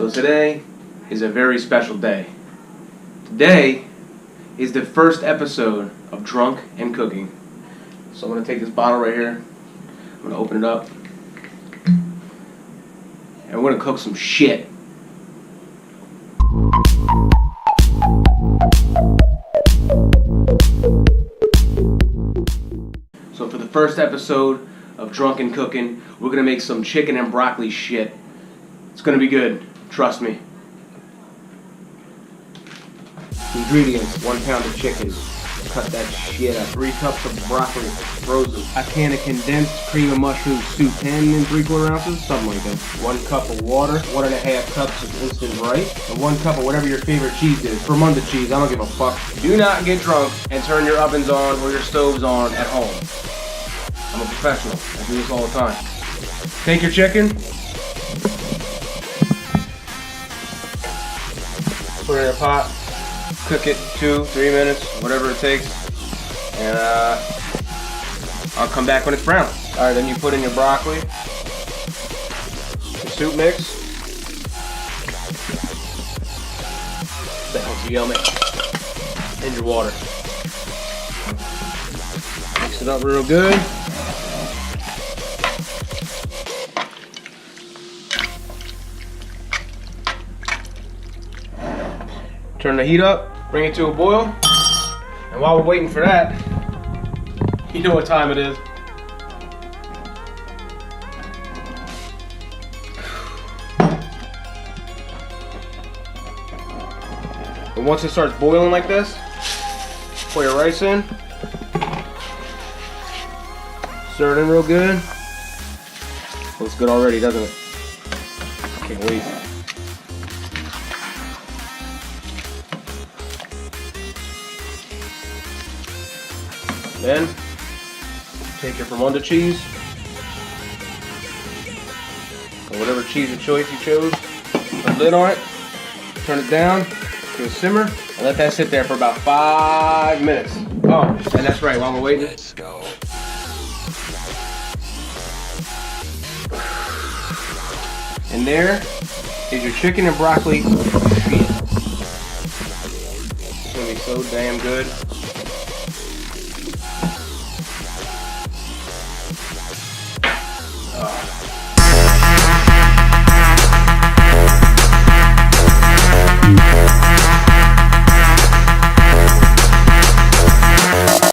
So today is a very special day. Today is the first episode of Drunk and Cooking. So I'm going to take this bottle right here. I'm going to open it up. And we're going to cook some shit. So for the first episode of Drunk and Cooking, we're going to make some chicken and broccoli shit. It's going to be good. Trust me. Ingredients: 1 pound of chicken. Cut that shit up. 3 cups of broccoli, frozen. A can of condensed cream of mushroom soup, 10 3/4 ounces, something like that. 1 cup of water, 1.5 cups of instant rice, and 1 cup of whatever your favorite cheese is. Fermented cheese, I don't give a fuck. Do not get drunk and turn your ovens on or your stoves on at home. I'm a professional. I do this all the time. Take your chicken. Put it in a pot, cook it 2-3 minutes, whatever it takes, and I'll come back when it's brown. Alright, then you put in your broccoli, your soup mix. That looks yummy. And your water. Mix it up real good. Turn the heat up, bring it to a boil, and while we're waiting for that, you know what time it is. But once it starts boiling like this, pour your rice in, stir it in real good. Looks good already, doesn't it? Can't wait. Then, take your fermented cheese, or whatever cheese of choice you chose, put a lid on it, turn it down to a simmer, and let that sit there for about 5 minutes. Oh, and that's right, while we're waiting, let's go. And there is your chicken and broccoli shit. It's gonna be so damn good.